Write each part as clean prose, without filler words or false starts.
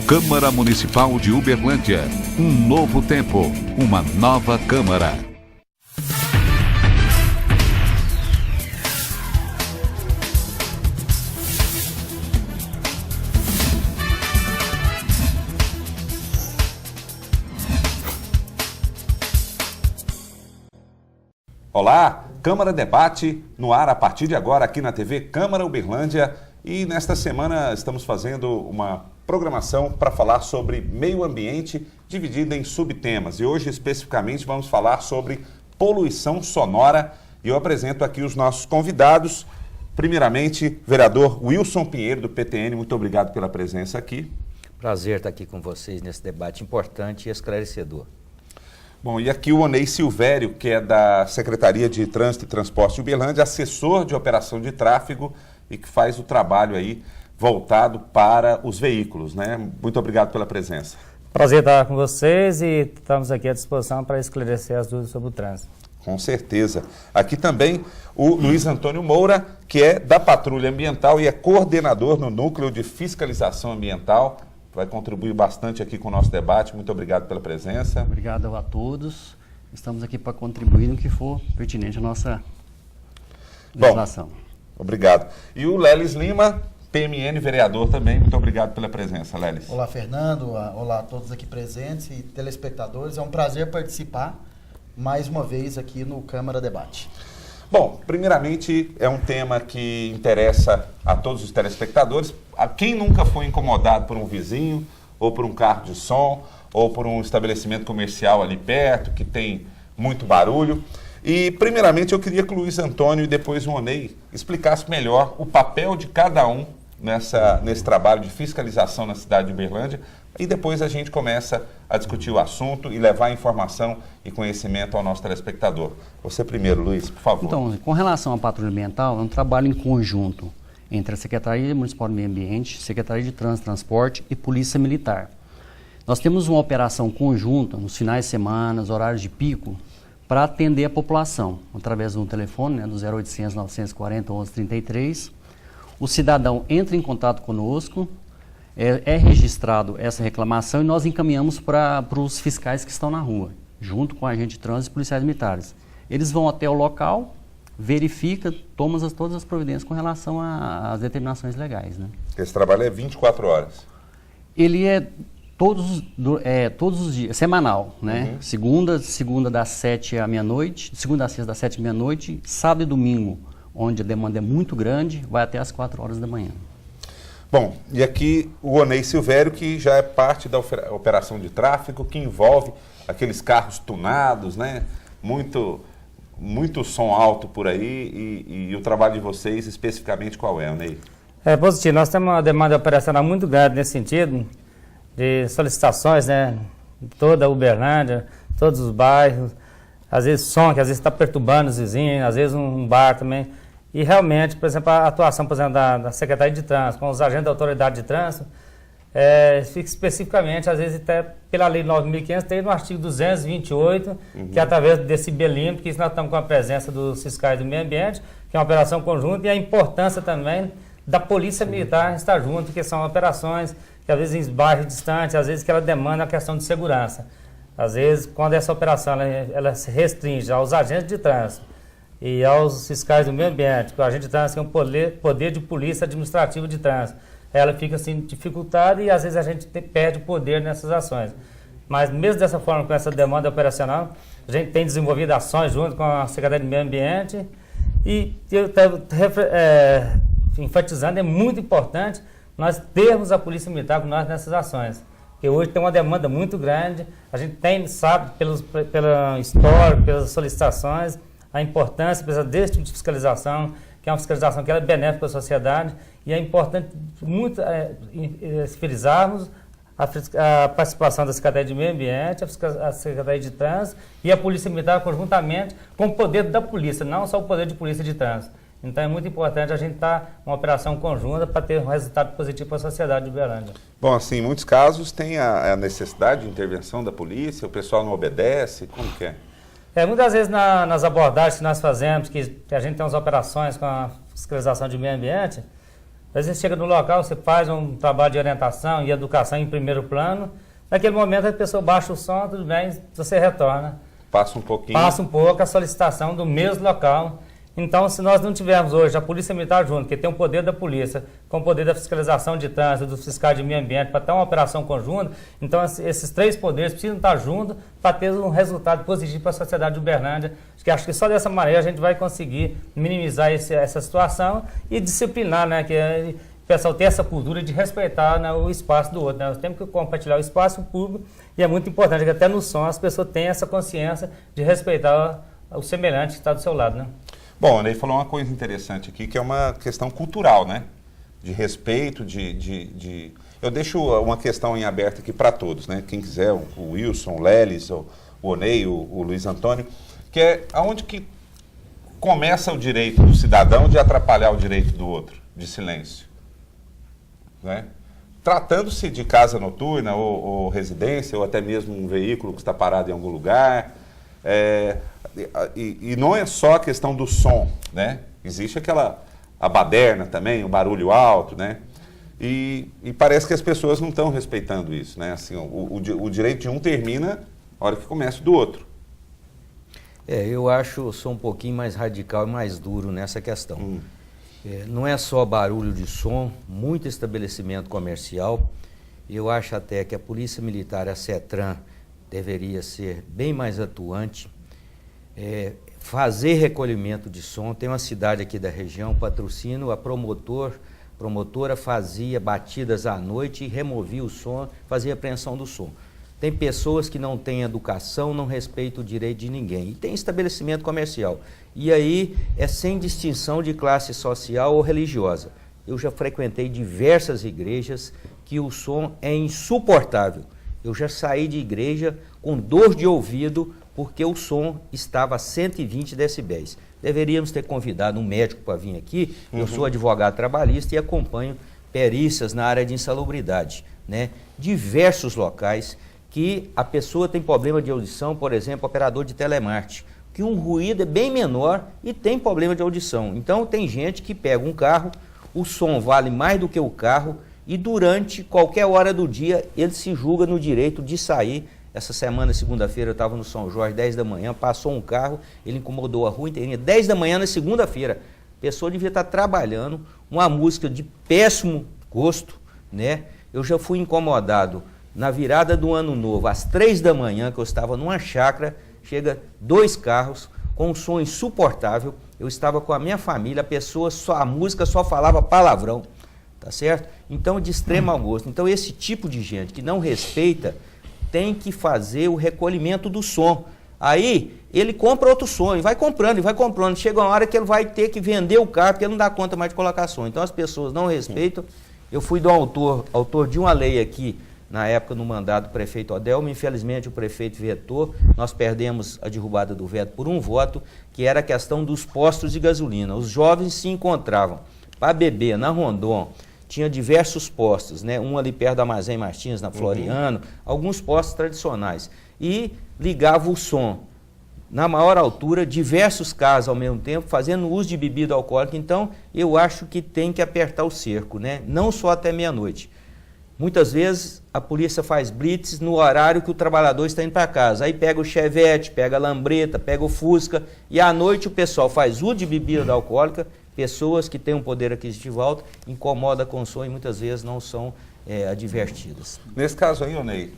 Câmara Municipal de Uberlândia. Um novo tempo, uma nova Câmara. Olá, Câmara Debate no ar a partir de agora aqui na TV Câmara Uberlândia, e nesta semana estamos fazendo uma programação para falar sobre meio ambiente dividida em subtemas, e hoje especificamente vamos falar sobre poluição sonora, e eu apresento aqui os nossos convidados. Primeiramente, vereador Wilson Pinheiro do PTN, muito obrigado pela presença aqui. Prazer estar aqui com vocês nesse debate importante e esclarecedor. Bom, e aqui o Onei Silvério, que é da Secretaria de Trânsito e Transporte de Uberlândia, assessor de operação de tráfego e que faz o trabalho aí voltado para os veículos, né? Muito obrigado pela presença. Prazer estar com vocês e estamos aqui à disposição para esclarecer as dúvidas sobre o trânsito. Com certeza. Aqui também o Luiz Antônio Moura, que é da Patrulha Ambiental e é coordenador no Núcleo de Fiscalização Ambiental. Vai contribuir bastante aqui com o nosso debate. Muito obrigado pela presença. Obrigado a todos. Estamos aqui para contribuir no que for pertinente à nossa legislação. Bom, obrigado. E o Lelis Lima, PMN vereador também. Muito obrigado pela presença, Lelis. Olá, Fernando. Olá a todos aqui presentes e telespectadores. É um prazer participar mais uma vez aqui no Câmara Debate. Bom, primeiramente é um tema que interessa a todos os telespectadores. A quem nunca foi incomodado por um vizinho, ou por um carro de som, ou por um estabelecimento comercial ali perto, que tem muito barulho. E, primeiramente, eu queria que o Luiz Antônio e depois o Onei explicasse melhor o papel de cada um nesse trabalho de fiscalização na cidade de Uberlândia. E depois a gente começa a discutir o assunto e levar informação e conhecimento ao nosso telespectador. Você primeiro, Luiz, por favor. Então, com relação à patrulha ambiental, é um trabalho em conjunto entre a Secretaria Municipal do Meio Ambiente, Secretaria de Trânsito e Transporte e Polícia Militar. Nós temos uma operação conjunta nos finais de semana, nos horários de pico, para atender a população, através do telefone, do 0800 940 1133. O cidadão entra em contato conosco, é registrado essa reclamação e nós encaminhamos para os fiscais que estão na rua, junto com a agente de trânsito e policiais militares. Eles vão até o local, verifica, toma todas as providências com relação às determinações legais, né? Esse trabalho é 24 horas? Ele é todos os dias, semanal, né? Segunda das 7 à meia-noite, segunda a sexta das 7 à meia-noite, sábado e domingo, onde a demanda é muito grande, vai até às 4 horas da manhã. Bom, e aqui o Onei Silvério, que já é parte da operação de tráfego, que envolve aqueles carros tunados, né? Muito som alto por aí, e o trabalho de vocês, especificamente, qual é, Onei? É positivo, nós temos uma demanda operacional muito grande nesse sentido, de solicitações, né? Toda a Uberlândia, todos os bairros, às vezes som, que às vezes está perturbando os vizinhos, às vezes um bar também. E realmente, por exemplo, a atuação, por exemplo, da Secretaria de Trânsito, com os agentes da Autoridade de Trânsito, fica especificamente, às vezes até pela Lei 9.500, tem no artigo 228, que é através desse belímetro, que nós estamos com a presença dos fiscais do meio ambiente, que é uma operação conjunta, e a importância também da Polícia Militar estar junto, que são operações que às vezes em bairros distantes, às vezes que ela demanda a questão de segurança. Às vezes, quando essa operação ela se restringe aos agentes de trânsito e aos fiscais do meio ambiente, que o agente de trânsito tem um poder de polícia administrativa de trânsito, ela fica assim dificultada e às vezes a gente perde o poder nessas ações. Mas mesmo dessa forma, com essa demanda operacional, a gente tem desenvolvido ações junto com a Secretaria do Meio Ambiente e eu estou enfatizando, é muito importante nós termos a Polícia Militar com nós nessas ações. Porque hoje tem uma demanda muito grande, a gente sabe pela história, pelas solicitações, a importância desse tipo de fiscalização, que é uma fiscalização que é benéfica para a sociedade, e é importante muito frisarmos a participação da Secretaria de Meio Ambiente, a Secretaria de Trânsito e a Polícia Militar conjuntamente com o poder da polícia, não só o poder de polícia de trânsito. Então é muito importante a gente estar uma operação conjunta para ter um resultado positivo para a sociedade de Uberlândia. Bom, assim, em muitos casos tem a necessidade de intervenção da polícia, o pessoal não obedece, como que é? Muitas vezes nas abordagens que nós fazemos, que a gente tem umas operações com a fiscalização de meio ambiente, Às vezes chega no local, você faz um trabalho de orientação e educação em primeiro plano, naquele momento a pessoa baixa o som, tudo bem, você retorna. Passa um pouquinho. Passa um pouco a solicitação do mesmo local. Então, se nós não tivermos hoje a Polícia Militar junto, que tem o poder da polícia, com o poder da fiscalização de trânsito, dos fiscais de meio ambiente, para ter uma operação conjunta, então esses três poderes precisam estar juntos para ter um resultado positivo para a sociedade de Uberlândia. Acho que só dessa maneira a gente vai conseguir minimizar essa situação e disciplinar, né, que o pessoal tem essa cultura de respeitar, né, o espaço do outro. Né? Nós temos que compartilhar o espaço público e é muito importante que até no som as pessoas tenham essa consciência de respeitar o semelhante que está do seu lado, né? Bom, ele falou uma coisa interessante aqui, que é uma questão cultural, né? De respeito, Eu deixo uma questão em aberto aqui para todos, né? Quem quiser, o Wilson, o Lelis, o Onei, o Luiz Antônio, que é aonde que começa o direito do cidadão de atrapalhar o direito do outro, de silêncio, né? Tratando-se de casa noturna ou residência, ou até mesmo um veículo que está parado em algum lugar, e não é só a questão do som, né? Existe a baderna também, o barulho alto, né? E parece que as pessoas não estão respeitando isso, né? Assim, o direito de um termina na hora que começa o do outro. Eu sou um pouquinho mais radical e mais duro nessa questão. Não é só barulho de som, muito estabelecimento comercial. Eu acho até que a Polícia Militar, a CETRAN, deveria ser bem mais atuante, fazer recolhimento de som. Tem uma cidade aqui da região, Patrocínio, a promotora fazia batidas à noite e removia o som, fazia apreensão do som. Tem pessoas que não têm educação, não respeitam o direito de ninguém. E tem estabelecimento comercial. E aí é sem distinção de classe social ou religiosa. Eu já frequentei diversas igrejas que o som é insuportável. Eu já saí de igreja com dor de ouvido porque o som estava a 120 decibéis. Deveríamos ter convidado um médico para vir aqui. Eu sou advogado trabalhista e acompanho perícias na área de insalubridade, né? Diversos locais que a pessoa tem problema de audição, por exemplo, operador de telemarketing, que um ruído é bem menor e tem problema de audição. Então tem gente que pega um carro, o som vale mais do que o carro e durante qualquer hora do dia ele se julga no direito de sair. Essa semana, segunda-feira, eu estava no São Jorge, 10 da manhã, passou um carro, ele incomodou a rua inteirinha, 10 da manhã na segunda-feira. A pessoa devia estar trabalhando, uma música de péssimo gosto, né? Eu já fui incomodado na virada do ano novo, às 3 da manhã, que eu estava numa chácara, chega 2 carros com um som insuportável, eu estava com a minha família, a música só falava palavrão, tá certo? Então, de extremo mau gosto. Então, esse tipo de gente que não respeita tem que fazer o recolhimento do som. Aí, ele compra outro som, e vai comprando. Chega uma hora que ele vai ter que vender o carro, porque ele não dá conta mais de colocar som. Então, as pessoas não respeitam. Eu fui do autor de uma lei aqui, na época no mandato do prefeito Odelmo, infelizmente o prefeito vetou, nós perdemos a derrubada do veto por um voto, que era a questão dos postos de gasolina. Os jovens se encontravam para beber na Rondon, tinha diversos postos, né? Um ali perto da Armazém Martins, na Floriano, alguns postos tradicionais, e ligava o som na maior altura, diversos carros ao mesmo tempo, fazendo uso de bebida alcoólica. Então, eu acho que tem que apertar o cerco, né? Não só até meia-noite. Muitas vezes a polícia faz blitz no horário que o trabalhador está indo para casa. Aí pega o Chevette, pega a Lambreta, pega o Fusca, e à noite o pessoal faz uso de bebida alcoólica. Pessoas que têm um poder aquisitivo alto, incomoda com o som e muitas vezes não são advertidas. Nesse caso aí, Onei,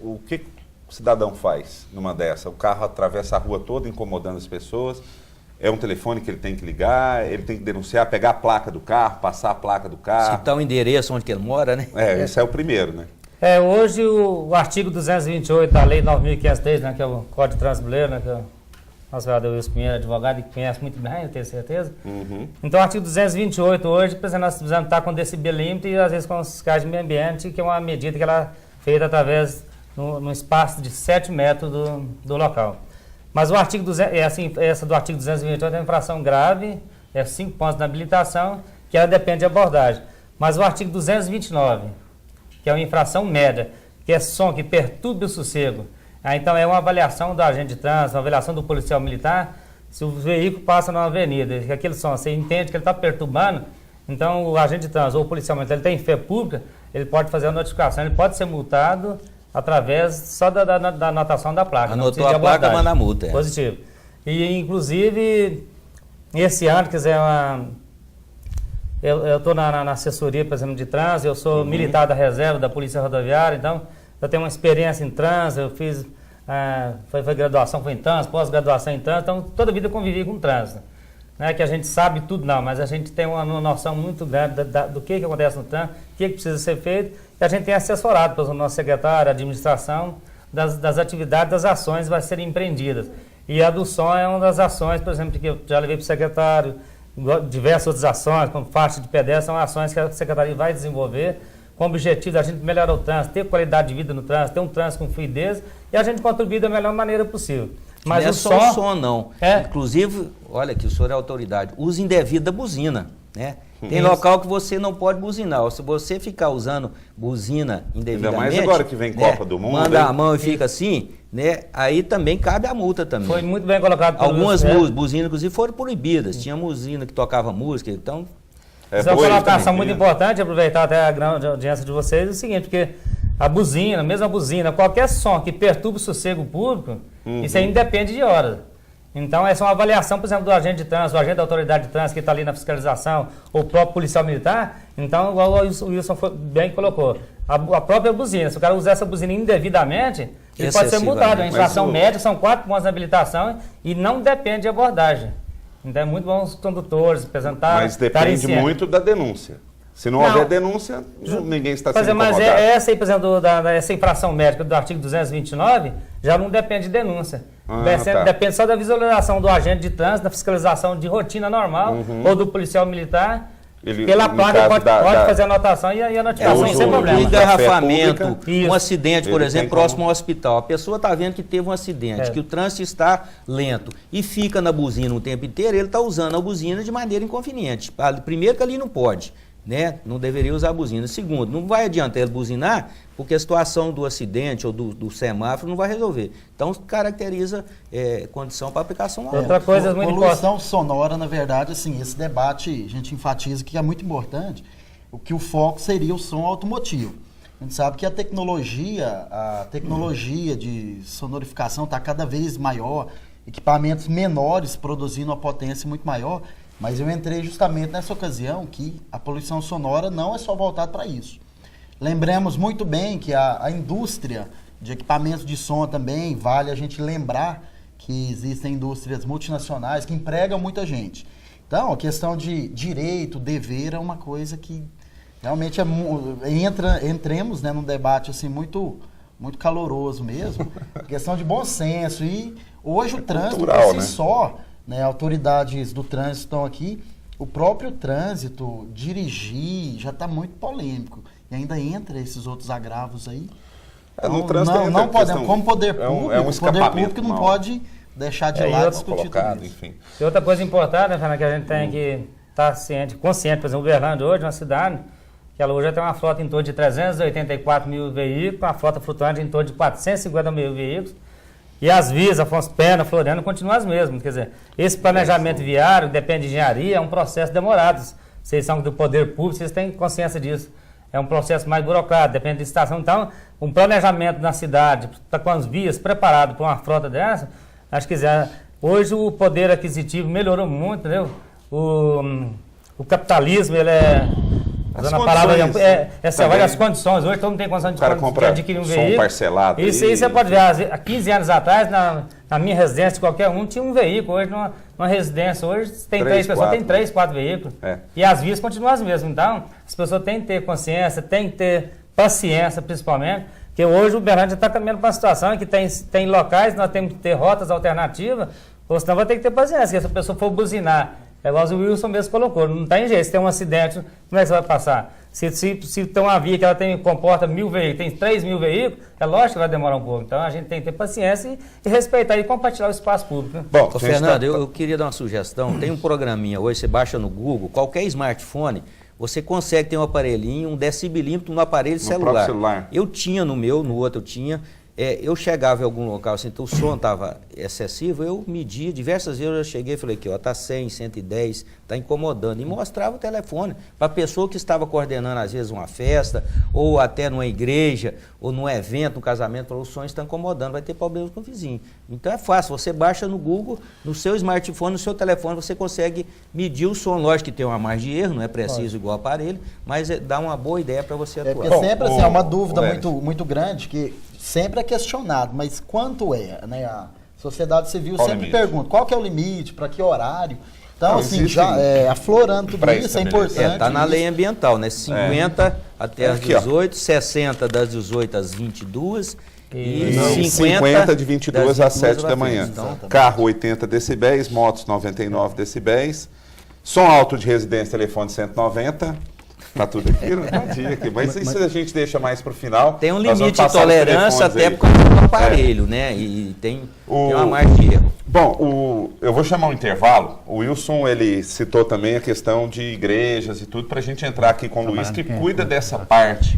o que o cidadão faz numa dessa? O carro atravessa a rua toda incomodando as pessoas, é um telefone que ele tem que ligar, ele tem que denunciar, pegar a placa do carro, passar a placa do carro. Citar o endereço onde que ele mora, né? Esse é o primeiro, né? Hoje o artigo 228 da Lei 9.503, né, que é o Código de Trânsito Brasileiro, né, que é o nosso vereador Wilson Pinheiro, advogado, que conhece muito bem, eu tenho certeza. Então, o artigo 228 hoje, por exemplo, nós precisamos estar com decibelímetro e às vezes com os fiscais de meio ambiente, que é uma medida que ela é feita através, no espaço de 7 metros do local. Mas o artigo essa do artigo 228 é uma infração grave, 5 pontos na habilitação, que ela depende de abordagem. Mas o artigo 229, que é uma infração média, que é som que perturbe o sossego, então é uma avaliação do agente de trânsito, uma avaliação do policial militar, se o veículo passa numa avenida, aquele som, você entende que ele está perturbando, Então, o agente de trânsito ou o policial militar, ele tem fé pública, ele pode fazer a notificação, ele pode ser multado através só da anotação da placa. Anotou a placa, manda a multa. Positivo. E, inclusive, esse ano, quer dizer, eu estou na assessoria, por exemplo, de trânsito, eu sou militar da reserva da Polícia Rodoviária, então eu tenho uma experiência em trânsito, eu fiz, foi graduação, foi em trânsito, pós-graduação em trânsito, então toda a vida eu convivi com trânsito. Não é que a gente sabe tudo não, mas a gente tem uma noção muito grande do que acontece no trânsito, o que precisa ser feito, e a gente tem assessorado pelo nosso secretário, a administração, das atividades, das ações que vai serem empreendidas. E a do som é uma das ações, por exemplo, que eu já levei para o secretário, diversas outras ações, como faixa de pedestre, são ações que a secretaria vai desenvolver com o objetivo da gente melhorar o trânsito, ter qualidade de vida no trânsito, ter um trânsito com fluidez e a gente contribuir da melhor maneira possível. Mas não é o só o som, não. É. Inclusive, olha que o senhor é autoridade, uso indevido da buzina, né? Tem local que você não pode buzinar. Se você ficar usando buzina indevidamente... Ainda mais agora que vem Copa do Mundo. Manda a mão e fica assim, né? Aí também cabe a multa também. Foi muito bem colocado. Algumas buzinas, inclusive, foram proibidas. Tinha buzina que tocava música, então... Isso é uma colocação muito importante, aproveitar até a grande audiência de vocês, é o seguinte, porque a buzina, mesmo a buzina, qualquer som que perturbe o sossego público, isso aí independe de horas. Então, essa é uma avaliação, por exemplo, do agente de trânsito, o agente da autoridade de trânsito que está ali na fiscalização, ou o próprio policial militar. Então, igual o Wilson bem colocou, a própria buzina, se o cara usar essa buzina indevidamente, ele pode ser multado. A infração média são 4 pontos de habilitação e não depende de abordagem. Então, é muito bom os condutores apresentar... Mas depende muito da denúncia. Se não houver denúncia, ninguém está sendo incomodado. Mas essa aí, por exemplo, essa infração médica do artigo 229, já não depende de denúncia. Depende só da visualização do agente de trânsito, da fiscalização de rotina normal, ou do policial militar. Pela placa pode fazer a anotação e a notificação sem problema. Um engarrafamento, um acidente, por exemplo, próximo ao hospital. A pessoa está vendo que teve um acidente, que o trânsito está lento e fica na buzina o tempo inteiro, ele está usando a buzina de maneira inconveniente. Primeiro que ali não pode. Né? Não deveria usar a buzina. Segundo, não vai adiantar ele buzinar, porque a situação do acidente ou do semáforo não vai resolver. Então, caracteriza condição para aplicação. Outra coisa muito importante. Poluição sonora, na verdade, assim, esse debate, a gente enfatiza que é muito importante, o foco seria o som automotivo. A gente sabe que a tecnologia de sonorificação está cada vez maior, equipamentos menores produzindo uma potência muito maior. Mas eu entrei justamente nessa ocasião que a poluição sonora não é só voltada para isso. Lembremos muito bem que a indústria de equipamentos de som também, vale a gente lembrar que existem indústrias multinacionais que empregam muita gente. Então, a questão de direito, dever é uma coisa que realmente entremos, né, num debate assim, muito, muito caloroso mesmo. Questão de bom senso. E hoje o trânsito por si só... Né, autoridades do trânsito estão aqui, o próprio trânsito, dirigir, já está muito polêmico. E ainda entra esses outros agravos aí. No trânsito não podemos, como poder público, o poder público não pode deixar de lado discutir tudo isso. Enfim. E outra coisa importante, né, Fernando, que a gente tem que estar consciente, por exemplo, Uberlândia hoje é uma cidade que ela hoje tem uma frota em torno de 384 mil veículos, uma frota flutuante em torno de 450 mil veículos. E as vias, Afonso Pena, Floriano, continuam as mesmas. Quer dizer, esse planejamento viário, depende de engenharia, é um processo demorado. Vocês são do poder público, vocês têm consciência disso. É um processo mais burocrático, depende da estação. Então, um planejamento na cidade, com as vias preparado para uma frota dessa, acho que hoje o poder aquisitivo melhorou muito, entendeu? O capitalismo, ele é... Usando a palavra, as condições. Hoje todo mundo tem condição de adquirir um veículo. Parcelado. Isso aí você pode ver. Há 15 anos atrás, na minha residência, qualquer um tinha um veículo. Hoje, numa residência, hoje tem 3 pessoas, tem 3, 4 veículos. E as vias continuam as mesmas. Então, as pessoas têm que ter consciência, têm que ter paciência, principalmente. Porque hoje o Uberlândia está caminhando para uma situação em que tem locais, nós temos que ter rotas alternativas, ou senão vai ter que ter paciência. Se essa pessoa for buzinar, é igual o Wilson mesmo colocou, não tem jeito, se tem um acidente, como é que você vai passar? Se tem uma via que ela comporta 1000 veículos, tem 3.000 veículos, é lógico que vai demorar um pouco. Então a gente tem que ter paciência e respeitar e compartilhar o espaço público. Né? Bom, Fernando, eu queria dar uma sugestão, tem um programinha hoje, você baixa no Google, qualquer smartphone, você consegue ter um aparelhinho, um decibelímetro no aparelho celular. Celular. Eu tinha no outro eu tinha, eu chegava em algum local, assim, então o som estava excessivo, eu media, diversas vezes eu cheguei e falei aqui, ó, tá 100, 110, tá incomodando, e mostrava o telefone para a pessoa que estava coordenando, às vezes, uma festa, ou até numa igreja, ou num evento, num casamento, falou, o som está incomodando, vai ter problemas com o vizinho. Então é fácil, você baixa no Google, no seu smartphone, no seu telefone, você consegue medir o som, lógico que tem uma margem de erro, não é preciso igual aparelho, mas dá uma boa ideia para você atuar. Porque sempre, assim, é uma dúvida muito grande, que sempre é questionado, mas quanto é, né? A sociedade civil sempre pergunta, qual que é o limite, para que horário? Então, Não, assim, já aflorando tudo isso, é importante. Está na lei ambiental, né? 50 até as 18, 60 das 18 às 22 e 50 de 22 às 7 da frente. manhã. Então, Carro 80 decibéis, motos 99 decibéis, som alto de residência, telefone 190. Tá tudo aqui, não tá aqui. Mas isso a gente deixa mais para o final. Tem um limite de tolerância até por causa do aparelho, né? E tem uma margem de erro. Bom, eu vou chamar um intervalo. O Wilson, ele citou também a questão de igrejas e tudo, para a gente entrar aqui com o Luiz, que cuida dessa parte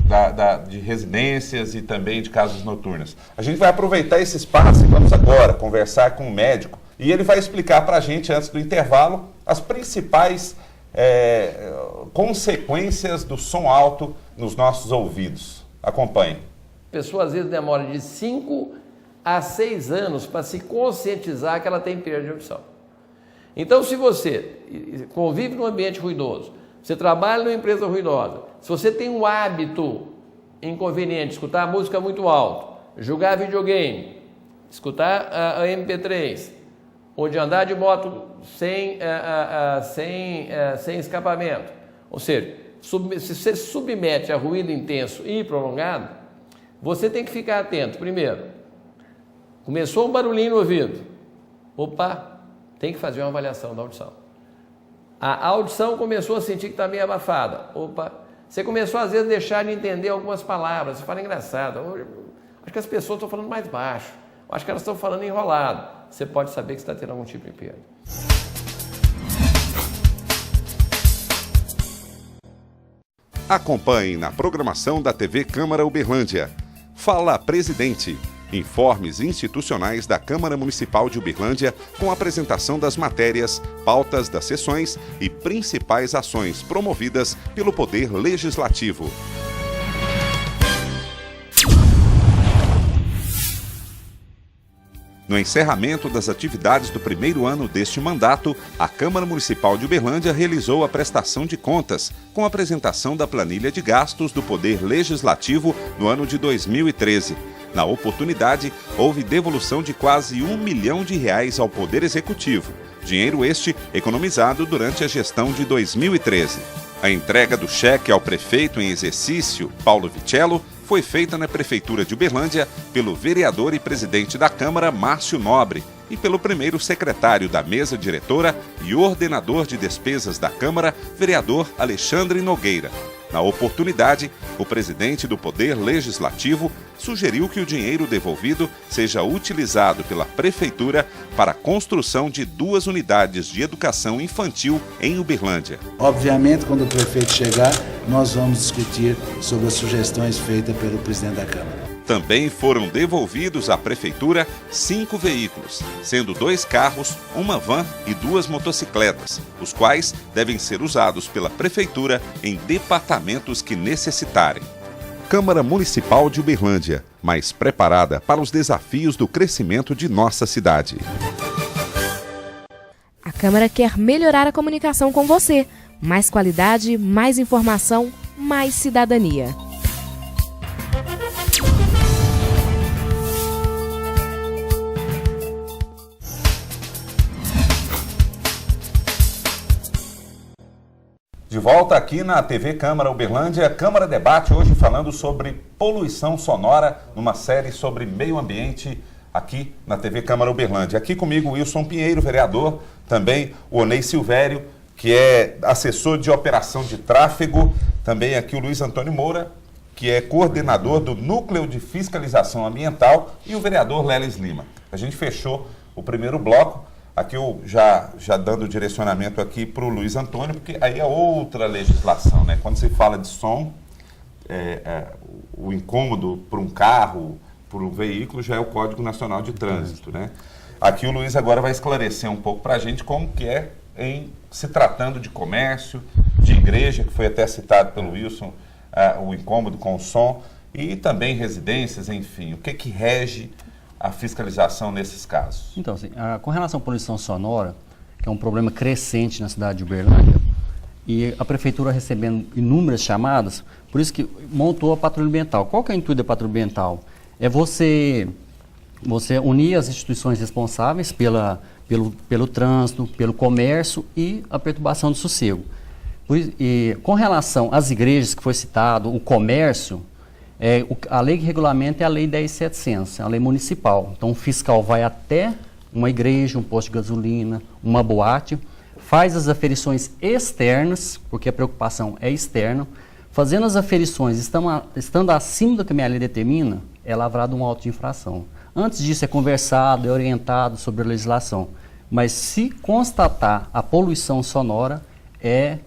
de residências e também de casas noturnas. A gente vai aproveitar esse espaço e vamos agora conversar com o médico. E ele vai explicar para a gente, antes do intervalo, as principais consequências do som alto nos nossos ouvidos. Acompanhe. A pessoa às vezes demora de 5 a 6 anos para se conscientizar que ela tem perda de audição. Então, se você convive num ambiente ruidoso, você trabalha numa empresa ruidosa, se você tem um hábito inconveniente, escutar música muito alto, jogar videogame, escutar a MP3, ou de andar de moto sem escapamento. Ou seja, se você se submete a ruído intenso e prolongado, você tem que ficar atento. Primeiro, começou um barulhinho no ouvido. Opa, tem que fazer uma avaliação da audição. A audição começou a sentir que está meio abafada. Opa, você começou às vezes a deixar de entender algumas palavras. Você fala engraçado. Acho que as pessoas estão falando mais baixo. Acho que elas estão falando enrolado. Você pode saber que você está tendo algum tipo de perda. Acompanhe na programação da TV Câmara Uberlândia. Fala Presidente. Informes institucionais da Câmara Municipal de Uberlândia com apresentação das matérias, pautas das sessões e principais ações promovidas pelo Poder Legislativo. No encerramento das atividades do primeiro ano deste mandato, a Câmara Municipal de Uberlândia realizou a prestação de contas, com a apresentação da planilha de gastos do Poder Legislativo no ano de 2013. Na oportunidade, houve devolução de quase R$1 milhão ao Poder Executivo, dinheiro este economizado durante a gestão de 2013. A entrega do cheque ao prefeito em exercício, Paulo Vicello, foi feita na Prefeitura de Uberlândia pelo vereador e presidente da Câmara, Márcio Nobre, e pelo primeiro secretário da mesa diretora e ordenador de despesas da Câmara, vereador Alexandre Nogueira. Na oportunidade, o presidente do Poder Legislativo sugeriu que o dinheiro devolvido seja utilizado pela Prefeitura para a construção de 2 unidades de educação infantil em Uberlândia. Obviamente, quando o prefeito chegar, nós vamos discutir sobre as sugestões feitas pelo presidente da Câmara. Também foram devolvidos à Prefeitura 5 veículos, sendo 2 carros, uma van e 2 motocicletas, os quais devem ser usados pela Prefeitura em departamentos que necessitarem. Câmara Municipal de Uberlândia, mais preparada para os desafios do crescimento de nossa cidade. A Câmara quer melhorar a comunicação com você. Mais qualidade, mais informação, mais cidadania. De volta aqui na TV Câmara Uberlândia, Câmara Debate, hoje falando sobre poluição sonora, numa série sobre meio ambiente aqui na TV Câmara Uberlândia. Aqui comigo o Wilson Pinheiro, vereador, também o Onei Silvério, que é assessor de operação de tráfego, também aqui o Luiz Antônio Moura, que é coordenador do Núcleo de Fiscalização Ambiental, e o vereador Lelis Lima. A gente fechou o primeiro bloco. Aqui eu já dando direcionamento aqui para o Luiz Antônio, porque aí é outra legislação, né? Quando se fala de som, o incômodo para um carro, por veículo já é o Código Nacional de Trânsito, né? Aqui o Luiz agora vai esclarecer um pouco para a gente como que é em se tratando de comércio, de igreja, que foi até citado pelo Wilson, o incômodo com o som, e também residências, enfim. O que rege a fiscalização nesses casos? Então, assim, com relação à poluição sonora, que é um problema crescente na cidade de Uberlândia, e a prefeitura recebendo inúmeras chamadas, por isso que montou a patrulha ambiental. Qual que é o intuito da patrulha ambiental? É você unir as instituições responsáveis pelo trânsito, pelo comércio e a perturbação do sossego. E com relação às igrejas que foi citado, o comércio, a lei que regulamenta é a lei 10.700, é a lei municipal. Então o fiscal vai até uma igreja, um posto de gasolina, uma boate, faz as aferições externas, porque a preocupação é externa. Fazendo as aferições, estando acima do que a minha lei determina, é lavrado um auto de infração. Antes disso é conversado, é orientado sobre a legislação. Mas se constatar a poluição sonora, é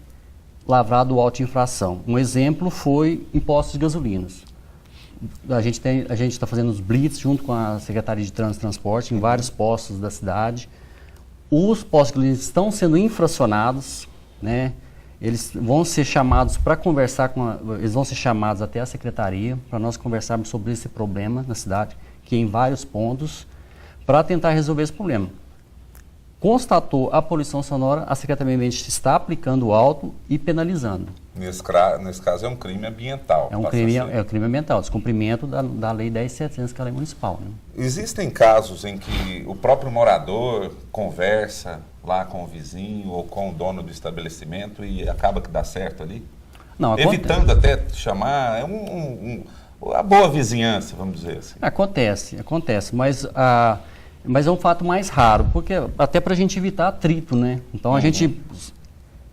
lavrado o auto de infração. Um exemplo foi em postos de gasolinas. A gente está fazendo os blitz junto com a Secretaria de trânsito e transporte em vários postos da cidade. Os postos de gasolinas estão sendo infracionados, né? Eles vão ser chamados para conversar eles vão ser chamados até a secretaria para nós conversarmos sobre esse problema na cidade, que em vários pontos, para tentar resolver esse problema. Constatou a poluição sonora, a Secretaria do Meio Ambiente está aplicando o auto e penalizando. Nesse caso é um crime ambiental. É um crime ambiental, descumprimento da lei 10.700, que é a lei municipal. Né? Existem casos em que o próprio morador conversa lá com o vizinho ou com o dono do estabelecimento e acaba que dá certo ali? Não, evitando até chamar a boa vizinhança, vamos dizer assim. Acontece, mas é um fato mais raro, porque até para a gente evitar atrito, né? Então a gente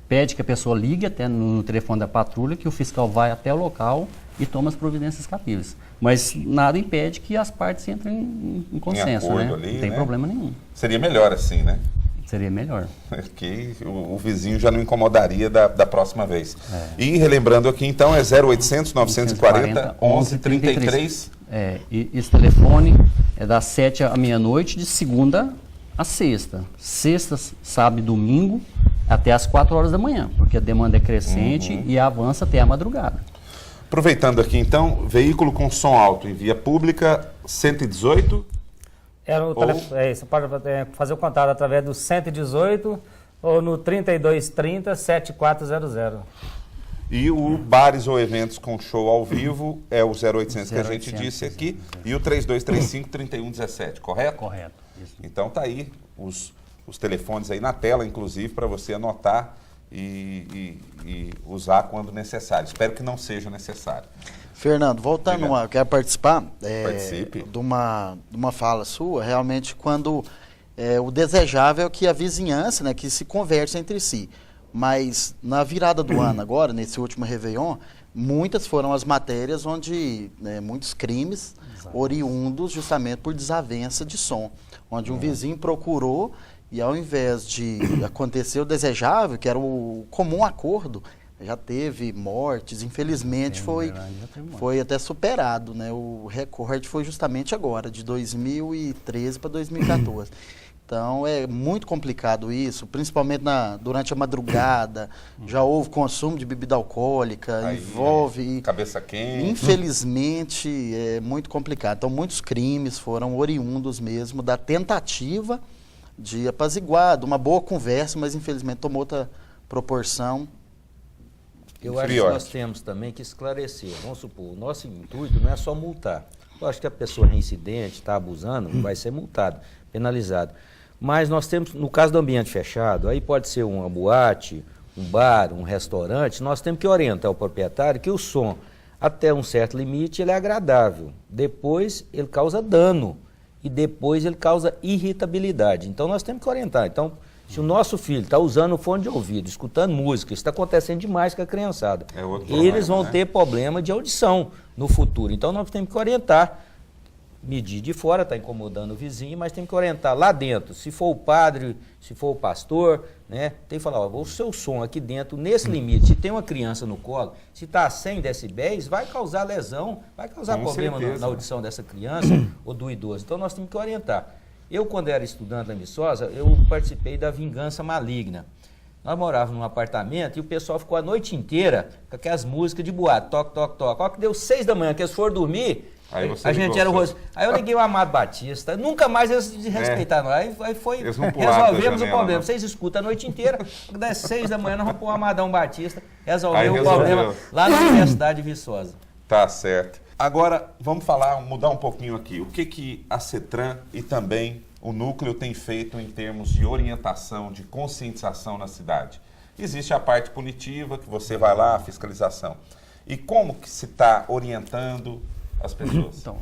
pede que a pessoa ligue até no telefone da patrulha, que o fiscal vai até o local e toma as providências cabíveis. Mas nada impede que as partes entrem em consenso, né? Ali, não tem problema nenhum. Seria melhor assim, né? Seria melhor. Que o vizinho já não incomodaria da próxima vez. E relembrando aqui, então, é 0800 940 1133. E esse telefone é das 7 à meia-noite, de segunda a sexta. Sexta, sábado e domingo, até às 4 horas da manhã, porque a demanda é crescente e avança até a madrugada. Aproveitando aqui, então, veículo com som alto em via pública, 118... Você pode fazer o contato através do 118 ou no 3230-7400. E o bares ou eventos com show ao vivo é o 0800 que a gente disse aqui e o 3235-3117, correto? Correto. Isso. Então tá aí os telefones aí na tela, inclusive, para você anotar e usar quando necessário. Espero que não seja necessário. Fernando, voltando, eu quero participar Participe. de uma fala sua, realmente quando o desejável é que a vizinhança, né, que se converse entre si. Mas na virada do ano agora, nesse último Réveillon, muitas foram as matérias onde muitos crimes oriundos justamente por desavença de som, onde um vizinho procurou e ao invés de acontecer o desejável, que era o comum acordo, já teve mortes, infelizmente foi até superado, né? O recorde foi justamente agora, de 2013 para 2014. Então é muito complicado isso, principalmente durante a madrugada, já houve consumo de bebida alcoólica, envolve... Cabeça quente. Infelizmente é muito complicado. Então muitos crimes foram oriundos mesmo da tentativa de apaziguar, de uma boa conversa, mas infelizmente tomou outra proporção. Eu acho que nós temos também que esclarecer. Vamos supor, o nosso intuito não é só multar. Eu acho que a pessoa reincidente, está abusando, vai ser multado, penalizado. Mas nós temos, no caso do ambiente fechado, aí pode ser uma boate, um bar, um restaurante, nós temos que orientar o proprietário que o som, até um certo limite, ele é agradável. Depois, ele causa dano. E depois, ele causa irritabilidade. Então, nós temos que orientar. Então, se o nosso filho está usando o fone de ouvido, escutando música, isso está acontecendo demais com a criançada. Eles vão ter problema de audição no futuro. Então, nós temos que orientar medir de fora, está incomodando o vizinho, mas tem que orientar lá dentro. Se for o padre, se for o pastor, né, tem que falar, ó, o seu som aqui dentro, nesse limite, se tem uma criança no colo, se está a 100 decibéis, vai causar lesão, vai causar problema na audição dessa criança ou do idoso. Então nós temos que orientar. Eu, quando era estudante lá em Viçosa, eu participei da Vingança Maligna. Nós morávamos num apartamento e o pessoal ficou a noite inteira com aquelas músicas de boate, toque, toque, toque. Ó, que deu 6 da manhã, que eles foram dormir, a gente era o rosto. Aí eu liguei o Amado Batista, nunca mais eles respeitaram. Aí foi, resolvemos o problema. Vocês escutam a noite inteira, das 6 da manhã nós vamos pôr o Amadão Batista, resolveu o problema lá na Universidade de Viçosa. Tá certo. Agora, vamos mudar um pouquinho aqui. O que a CETRAN e também o núcleo tem feito em termos de orientação, de conscientização na cidade? Existe a parte punitiva, que você vai lá, a fiscalização. E como que se está orientando as pessoas? Então,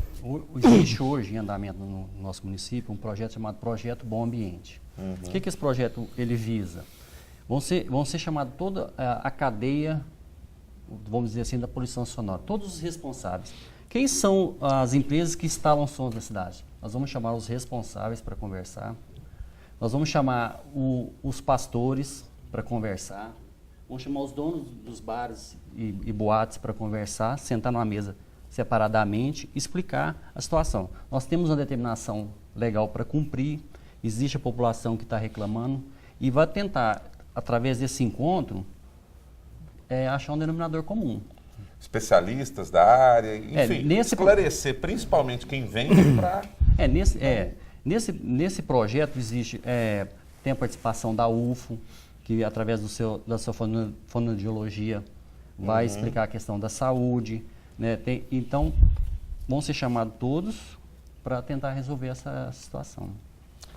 existe hoje em andamento no nosso município um projeto chamado Projeto Bom Ambiente. O que esse projeto ele visa? Vão ser chamados toda a cadeia, vamos dizer assim, da poluição sonora, todos os responsáveis. Quem são as empresas que instalam sons na cidade? Nós vamos chamar os responsáveis para conversar, nós vamos chamar os pastores para conversar, vamos chamar os donos dos bares e boates para conversar, sentar numa mesa separadamente, explicar a situação. Nós temos uma determinação legal para cumprir, existe a população que está reclamando e vai tentar, através desse encontro, achar um denominador comum. Especialistas da área, enfim, esclarecer principalmente quem vem para... Nesse projeto existe, tem a participação da UFO, que através da sua fonoaudiologia vai explicar a questão da saúde, né? Então, vão ser chamados todos para tentar resolver essa situação.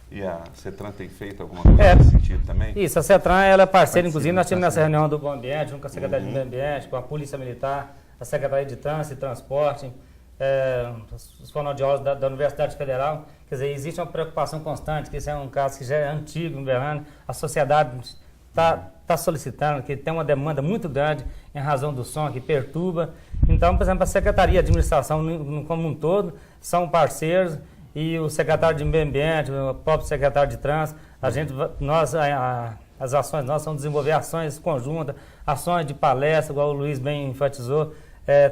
E a CETRAN tem feito alguma coisa nesse sentido também? Isso, a CETRAN ela é parceira, inclusive nós tivemos nessa reunião do Bom Ambiente, junto com a Secretaria do Meio Ambiente, com a Polícia Militar, a Secretaria de Trânsito e Transporte, os fonoaudiólogos da Universidade Federal. Quer dizer, existe uma preocupação constante, que isso é um caso que já é antigo em Uberlândia, a sociedade está solicitando, que tem uma demanda muito grande em razão do som que perturba. Então, por exemplo, a Secretaria de Administração como um todo são parceiros, e o secretário de Meio Ambiente, o próprio secretário de Trânsito, as ações nossas são desenvolver ações conjuntas, ações de palestra, igual o Luiz bem enfatizou,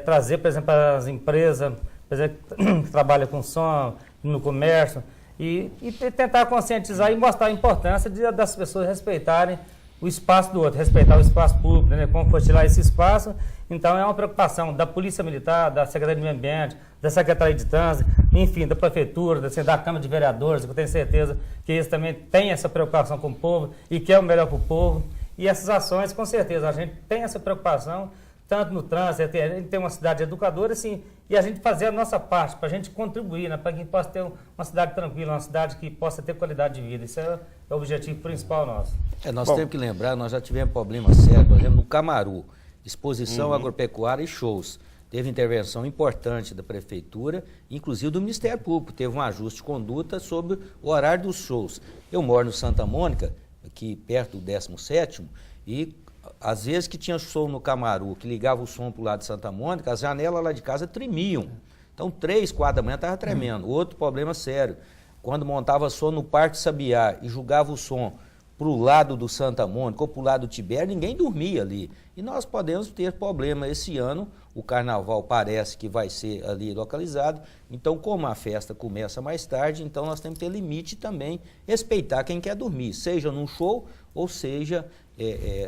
trazer, por exemplo, as empresas, por exemplo, que trabalham com som no comércio, e tentar conscientizar e mostrar a importância das pessoas respeitarem o espaço do outro, respeitar o espaço público, né? Como cochilar esse espaço. Então, é uma preocupação da Polícia Militar, da Secretaria de Meio Ambiente, da Secretaria de Trânsito, enfim, da Prefeitura, da Câmara de Vereadores, que eu tenho certeza que eles também têm essa preocupação com o povo e quer o melhor para o povo. E essas ações, com certeza, a gente tem essa preocupação, tanto no trânsito, a gente tem uma cidade educadora, assim, e a gente fazer a nossa parte, para a gente contribuir, né, para que possa ter uma cidade tranquila, uma cidade que possa ter qualidade de vida. Isso é o objetivo principal nosso. Nós temos que lembrar, nós já tivemos problemas sérios, por exemplo, no Camaru, exposição agropecuária e shows. Teve intervenção importante da Prefeitura, inclusive do Ministério Público. Teve um ajuste de conduta sobre o horário dos shows. Eu moro no Santa Mônica, aqui perto do 17º, e às vezes que tinha show no Camaru, que ligava o som para o lado de Santa Mônica, as janelas lá de casa tremiam. Então, 3, 4 da manhã estava tremendo. Outro problema sério, quando montava som no Parque Sabiá e jogava o som para o lado do Santa Mônica ou para o lado do Tibério, ninguém dormia ali. E nós podemos ter problema esse ano, o carnaval parece que vai ser ali localizado, então como a festa começa mais tarde, então nós temos que ter limite também, respeitar quem quer dormir, seja num show ou seja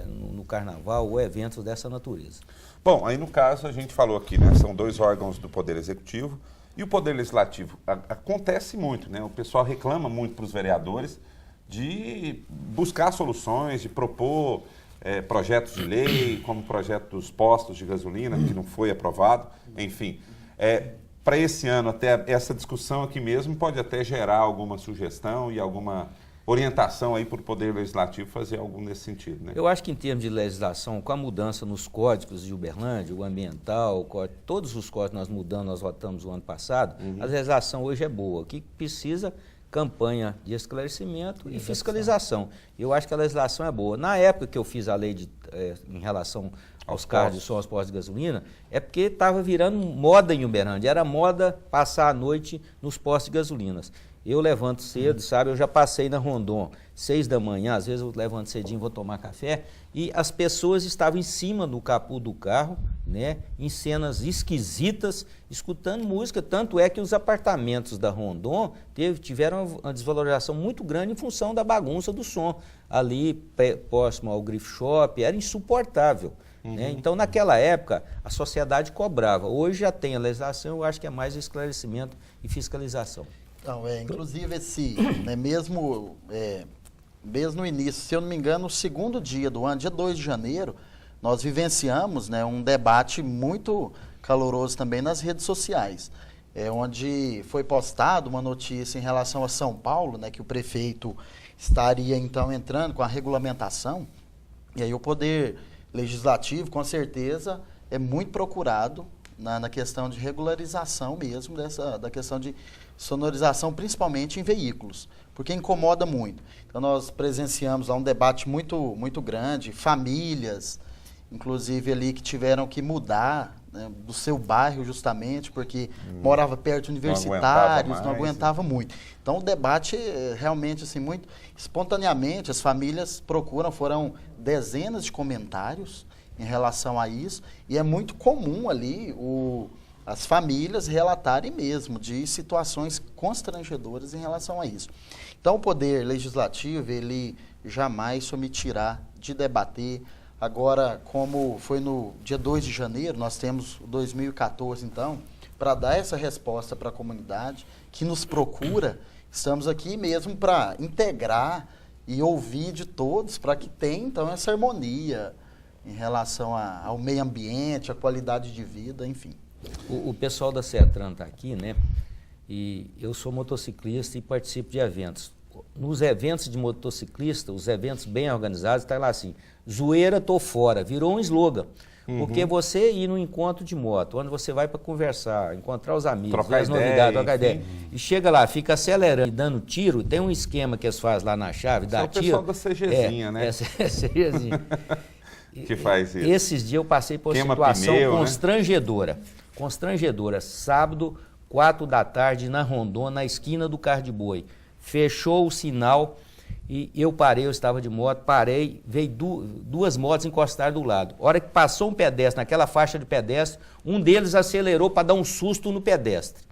no carnaval ou eventos dessa natureza. Bom, aí no caso a gente falou aqui, né, são 2 órgãos do Poder Executivo e o Poder Legislativo. Acontece muito, né, o pessoal reclama muito para os vereadores de buscar soluções, de propor projetos de lei, como o projeto dos postos de gasolina, que não foi aprovado, enfim. Para esse ano, até essa discussão aqui mesmo pode até gerar alguma sugestão e alguma orientação aí para o Poder Legislativo fazer algo nesse sentido, né? Eu acho que em termos de legislação, com a mudança nos códigos de Uberlândia, o ambiental, todos os códigos nós mudamos, nós votamos o ano passado, a legislação hoje é boa. O que precisa campanha de esclarecimento e fiscalização. Eu acho que a legislação é boa. Na época que eu fiz a lei em relação aos carros de som, aos postos de gasolina, é porque estava virando moda em Uberlândia. Era moda passar a noite nos postos de gasolinas. Eu levanto cedo, sabe? Eu já passei na Rondon, 6 da manhã, às vezes eu levanto cedinho, vou tomar café, e as pessoas estavam em cima do capô do carro, né? Em cenas esquisitas, escutando música. Tanto é que os apartamentos da Rondon tiveram uma desvalorização muito grande em função da bagunça do som. Ali, próximo ao Griff Shop, era insuportável. Né? Então, naquela época, a sociedade cobrava. Hoje já tem a legislação, eu acho que é mais esclarecimento e fiscalização. Então, inclusive mesmo no início, se eu não me engano, no segundo dia do ano, dia 2 de janeiro, nós vivenciamos, né, um debate muito caloroso também nas redes sociais, onde foi postada uma notícia em relação a São Paulo, né, que o prefeito estaria então entrando com a regulamentação, e aí o Poder Legislativo, com certeza, é muito procurado na questão de regularização mesmo, da questão de sonorização, principalmente em veículos, porque incomoda muito. Então, nós presenciamos lá um debate muito, muito grande, famílias, inclusive ali que tiveram que mudar, né, do seu bairro justamente, porque morava perto de universitários, não aguentava muito. Então, o debate realmente, assim, muito espontaneamente, as famílias procuram, foram dezenas de comentários em relação a isso, e é muito comum ali as famílias relatarem mesmo de situações constrangedoras em relação a isso. Então, o Poder Legislativo, ele jamais se omitirá de debater. Agora, como foi no dia 2 de janeiro, nós temos 2014, então, para dar essa resposta para a comunidade que nos procura, estamos aqui mesmo para integrar e ouvir de todos, para que tenha, então, essa harmonia em relação ao meio ambiente, à qualidade de vida, enfim. O pessoal da CETRAN está aqui, né? E eu sou motociclista e participo de eventos. Nos eventos de motociclista, os eventos bem organizados, está lá assim, zoeira, tô fora, virou um slogan. Porque você ir num encontro de moto, onde você vai para conversar, encontrar os amigos, ver as novidades, trocar ideia, e chega lá, fica acelerando e dando tiro, tem um esquema que eles fazem lá na chave, dá tiro. É o pessoal da CGzinha, né? CGzinha. Que faz isso. Esses dias eu passei por uma situação constrangedora. Né? Constrangedora. Sábado, 4 da tarde, na Rondon, na esquina do Carro de Boi. Fechou o sinal e eu parei, eu estava de moto, parei, veio duas motos encostaram do lado. A hora que passou um pedestre naquela faixa de pedestre, um deles acelerou para dar um susto no pedestre.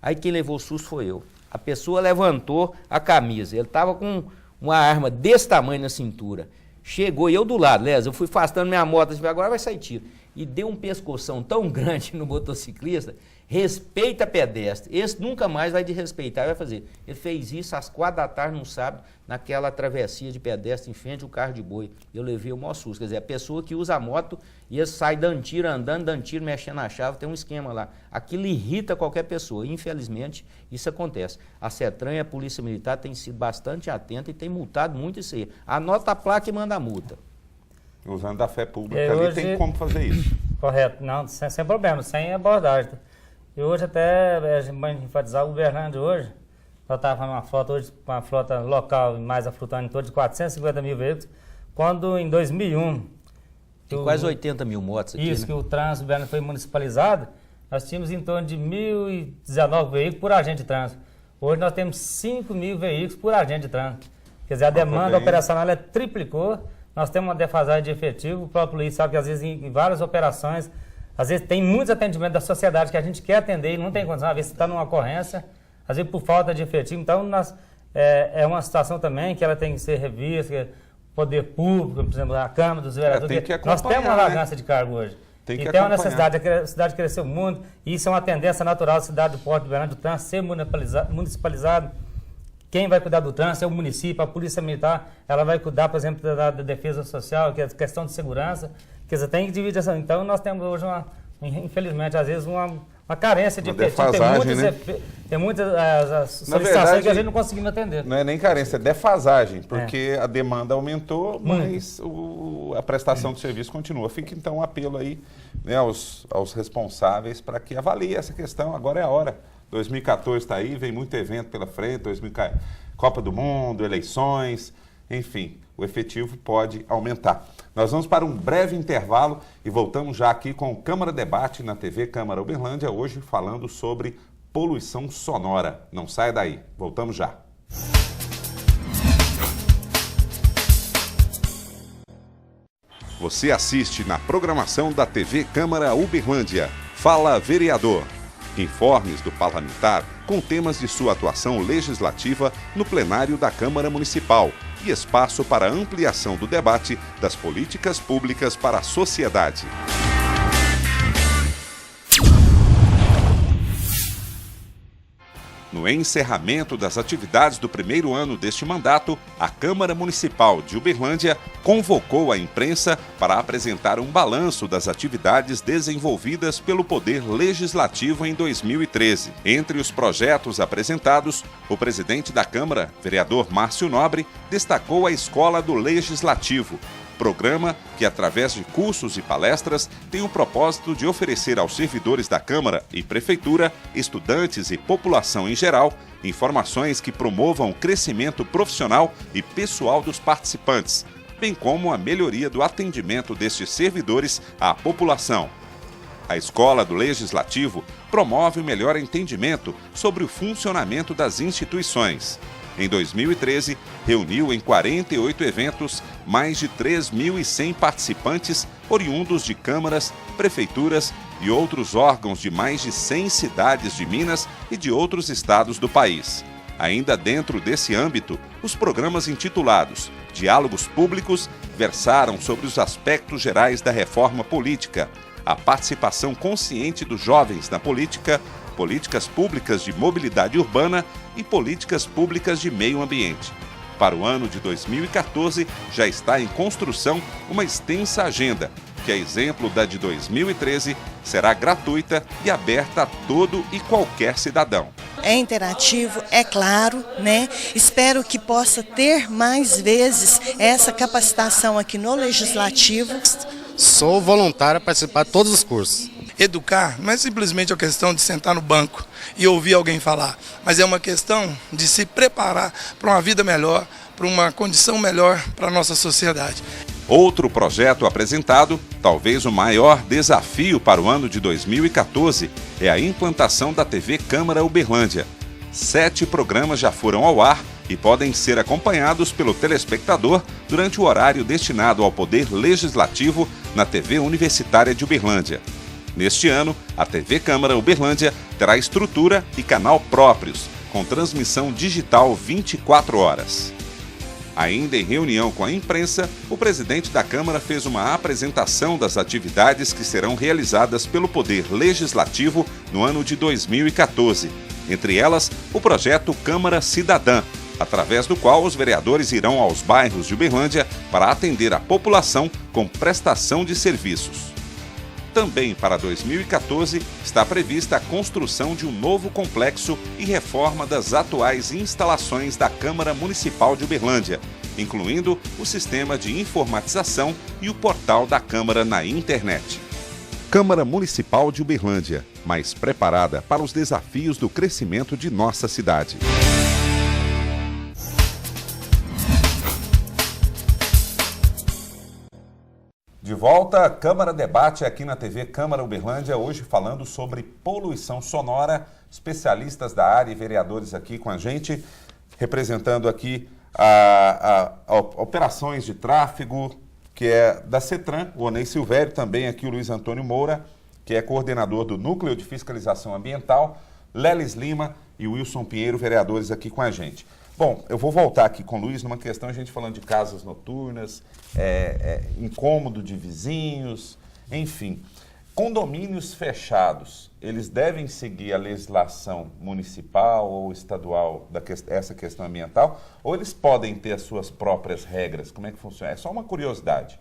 Aí quem levou o susto foi eu. A pessoa levantou a camisa, ele estava com uma arma desse tamanho na cintura. Chegou e eu do lado, eu fui afastando minha moto, agora vai sair tiro. E deu um pescoção tão grande no motociclista, respeita pedestre. Esse nunca mais vai desrespeitar, vai fazer. Ele fez isso às 4 da tarde, num sábado, naquela travessia de pedestre em frente ao Carro de Boi. Eu levei o maior susto. Quer dizer, a pessoa que usa a moto e sai dando tiro, andando, dando tiro, mexendo na chave, tem um esquema lá. Aquilo irrita qualquer pessoa. Infelizmente, isso acontece. A CETRAN e a Polícia Militar têm sido bastante atenta e tem multado muito isso aí. Anota a placa e manda a multa. Usando da fé pública ali, tem como fazer isso. Correto, não, sem problema, sem abordagem. E hoje até, a gente vai enfatizar o Uberlândia hoje, nós estávamos uma frota hoje, uma frota local, mais a frutando em torno de 450 mil veículos, quando em 2001... Tem quase 80 mil motos aqui, isso, né? Que o trânsito Uberlândia foi municipalizado, nós tínhamos em torno de 1.019 veículos por agente de trânsito. Hoje nós temos 5 mil veículos por agente de trânsito. Quer dizer, a demanda operacional ela triplicou. Nós temos uma defasagem de efetivo, o próprio Luiz sabe que às vezes em várias operações, às vezes tem muitos atendimentos da sociedade que a gente quer atender e não tem condição, às vezes está numa ocorrência, às vezes por falta de efetivo. Então, é uma situação também que ela tem que ser revista, que o poder público, por exemplo, a Câmara dos Vereadores, nós temos uma vagância de cargo hoje. Tem uma necessidade, a cidade cresceu muito, e isso é uma tendência natural da cidade do Porto de Uberlândia, do trânsito ser municipalizado. Quem vai cuidar do trânsito é o município, a Polícia Militar, ela vai cuidar, por exemplo, da defesa social, que é a questão de segurança, quer dizer, tem que dividir essa. Então, nós temos hoje, infelizmente, às vezes, uma carência de efetivo. Tem muitas solicitações que a gente não conseguimos atender. Não é nem carência, é defasagem, porque a demanda aumentou, mas a prestação de serviço continua. Fica, então, um apelo aí, né, aos responsáveis para que avaliem essa questão. Agora é a hora. 2014 está aí, vem muito evento pela frente, Copa do Mundo, eleições, enfim, o efetivo pode aumentar. Nós vamos para um breve intervalo e voltamos já aqui com o Câmara Debate na TV Câmara Uberlândia, hoje falando sobre poluição sonora. Não saia daí, voltamos já. Você assiste na programação da TV Câmara Uberlândia. Fala Vereador. Informes do parlamentar com temas de sua atuação legislativa no plenário da Câmara Municipal e espaço para ampliação do debate das políticas públicas para a sociedade. No encerramento das atividades do primeiro ano deste mandato, a Câmara Municipal de Uberlândia convocou a imprensa para apresentar um balanço das atividades desenvolvidas pelo Poder Legislativo em 2013. Entre os projetos apresentados, o presidente da Câmara, vereador Márcio Nobre, destacou a Escola do Legislativo, programa que, através de cursos e palestras, tem o propósito de oferecer aos servidores da Câmara e Prefeitura, estudantes e população em geral, informações que promovam o crescimento profissional e pessoal dos participantes, bem como a melhoria do atendimento destes servidores à população. A Escola do Legislativo promove o melhor entendimento sobre o funcionamento das instituições. Em 2013, reuniu em 48 eventos mais de 3.100 participantes oriundos de câmaras, prefeituras e outros órgãos de mais de 100 cidades de Minas e de outros estados do país. Ainda dentro desse âmbito, os programas intitulados Diálogos Públicos versaram sobre os aspectos gerais da reforma política, a participação consciente dos jovens na política, políticas públicas de mobilidade urbana e políticas públicas de meio ambiente. Para o ano de 2014, já está em construção uma extensa agenda, que, a exemplo da de 2013, será gratuita e aberta a todo e qualquer cidadão. É interativo, é claro, né? Espero que possa ter mais vezes essa capacitação aqui no Legislativo. Sou voluntário a participar de todos os cursos. Educar não é simplesmente a questão de sentar no banco e ouvir alguém falar, mas é uma questão de se preparar para uma vida melhor, para uma condição melhor para a nossa sociedade. Outro projeto apresentado, talvez o maior desafio para o ano de 2014, é a implantação da TV Câmara Uberlândia. 7 programas já foram ao ar e podem ser acompanhados pelo telespectador durante o horário destinado ao Poder Legislativo na TV Universitária de Uberlândia. Neste ano, a TV Câmara Uberlândia terá estrutura e canal próprios, com transmissão digital 24 horas. Ainda em reunião com a imprensa, o presidente da Câmara fez uma apresentação das atividades que serão realizadas pelo Poder Legislativo no ano de 2014. Entre elas, o projeto Câmara Cidadã, através do qual os vereadores irão aos bairros de Uberlândia para atender a população com prestação de serviços. Também para 2014 está prevista a construção de um novo complexo e reforma das atuais instalações da Câmara Municipal de Uberlândia, incluindo o sistema de informatização e o portal da Câmara na internet. Câmara Municipal de Uberlândia, mais preparada para os desafios do crescimento de nossa cidade. De volta à Câmara Debate aqui na TV Câmara Uberlândia, hoje falando sobre poluição sonora, especialistas da área e vereadores aqui com a gente, representando aqui a operações de tráfego, que é da CETRAN, o Onei Silvério, também aqui o Luiz Antônio Moura, que é coordenador do Núcleo de Fiscalização Ambiental, Lelis Lima e Wilson Pinheiro, vereadores aqui com a gente. Bom, eu vou voltar aqui com o Luiz numa questão, a gente falando de casas noturnas, incômodo de vizinhos, enfim. Condomínios fechados, eles devem seguir a legislação municipal ou estadual essa questão ambiental, ou eles podem ter as suas próprias regras? Como é que funciona? É só uma curiosidade.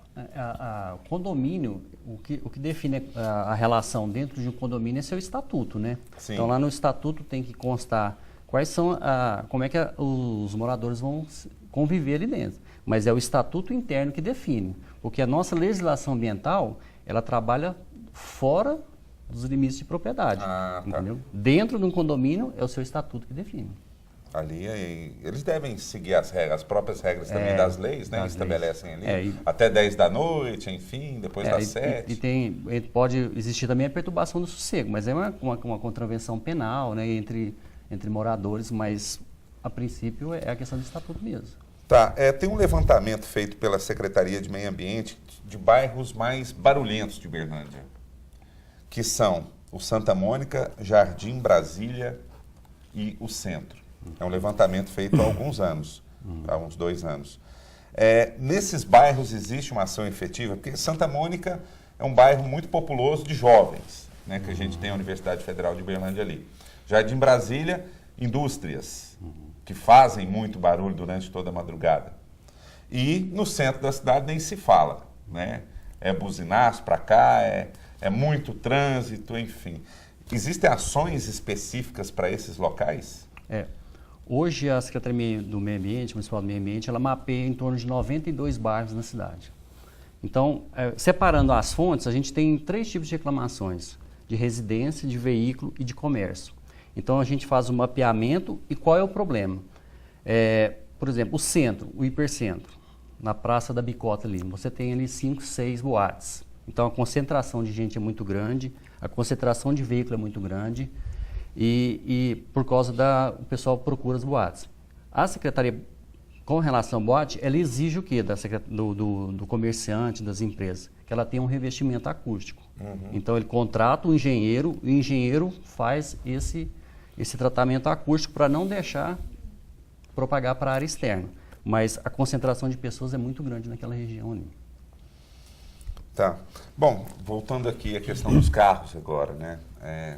O condomínio, o que define a relação dentro de um condomínio é seu estatuto, né? Sim. Então lá no estatuto tem que constar quais são como é que os moradores vão conviver ali dentro. Mas é o estatuto interno que define, porque a nossa legislação ambiental, ela trabalha fora dos limites de propriedade. Tá. Entendeu? Dentro de um condomínio é o seu estatuto que define. Ali, eles devem seguir as próprias regras também das leis, né? Estabelecem ali até 10 da noite, enfim, depois das 7. E pode existir também a perturbação do sossego, mas é uma contravenção penal, né, entre moradores, mas a princípio é a questão do estatuto mesmo. Tá, tem um levantamento feito pela Secretaria de Meio Ambiente de bairros mais barulhentos de Uberlândia, que são o Santa Mônica, Jardim Brasília e o Centro. É um levantamento feito há alguns anos, há uns 2 anos. Nesses bairros existe uma ação efetiva, porque Santa Mônica é um bairro muito populoso de jovens, né, que a gente tem a Universidade Federal de Uberlândia ali. Jardim Brasília, indústrias, que fazem muito barulho durante toda a madrugada. E no centro da cidade nem se fala, né? É buzinaço para cá, é muito trânsito, enfim. Existem ações específicas para esses locais? Hoje a Secretaria do Meio Ambiente, Municipal do Meio Ambiente, ela mapeia em torno de 92 bairros na cidade. Então, separando as fontes, a gente tem 3 tipos de reclamações: de residência, de veículo e de comércio. Então, a gente faz o mapeamento e qual é o problema. Por exemplo, o centro, o hipercentro, na Praça da Bicota ali, você tem ali 5, 6 boates. Então, a concentração de gente é muito grande, a concentração de veículo é muito grande. E por causa o pessoal procura as boates. A secretaria, com relação à boate, ela exige o quê do comerciante, das empresas? Que ela tenha um revestimento acústico. Então ele contrata o engenheiro faz esse tratamento acústico para não deixar propagar para a área externa. Mas a concentração de pessoas é muito grande naquela região ali. Tá. Bom, voltando aqui à questão dos carros agora, né?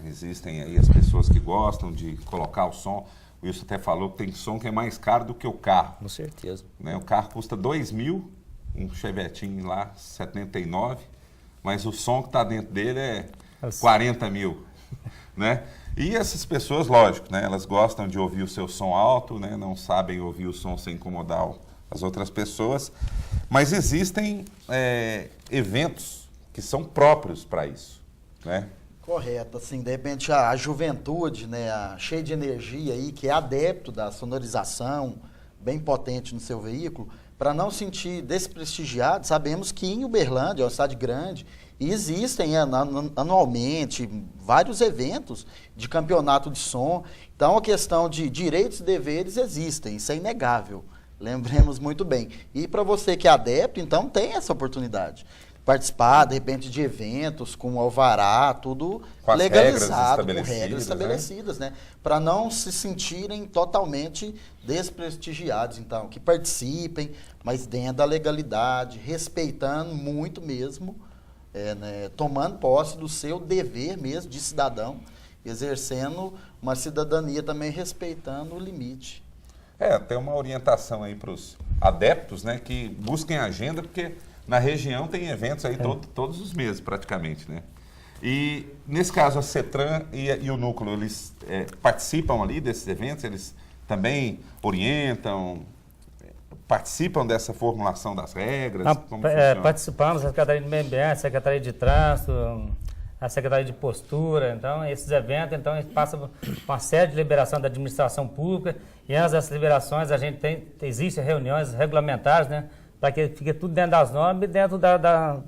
Existem aí as pessoas que gostam de colocar o som. O Wilson até falou que tem som que é mais caro do que o carro. Com certeza. Né? O carro custa 2 mil, um Chevetinho lá, 79, mas o som que está dentro dele é 40 mil, né? E essas pessoas, lógico, né? Elas gostam de ouvir o seu som alto, né? Não sabem ouvir o som sem incomodar as outras pessoas, mas existem eventos que são próprios para isso, né? Correto, assim, de repente a juventude, né, cheia de energia aí, que é adepto da sonorização, bem potente no seu veículo, para não sentir desprestigiado, sabemos que em Uberlândia é uma cidade grande e existem anualmente vários eventos de campeonato de som, então a questão de direitos e deveres existem, isso é inegável, lembremos muito bem. E para você que é adepto, então tem essa oportunidade. Participar, de repente, de eventos com alvará, tudo com legalizado, com regras estabelecidas, né? Para não se sentirem totalmente desprestigiados. Então, que participem, mas dentro da legalidade, respeitando muito mesmo, né? Tomando posse do seu dever mesmo de cidadão, exercendo uma cidadania também respeitando o limite. Tem uma orientação aí para os adeptos, né? Que busquem agenda, porque na região tem eventos aí todos os meses, praticamente, né? E, nesse caso, a CETRAN e o Núcleo, eles participam ali desses eventos? Eles também orientam, participam dessa formulação das regras? Como funciona? Participamos, a Secretaria de Meio Ambiente, a Secretaria de Trânsito, a Secretaria de Postura. Então, esses eventos, então, passam por uma série de liberação da administração pública. E antes dessas liberações, existem reuniões regulamentares, né? Para que fique tudo dentro das normas e dentro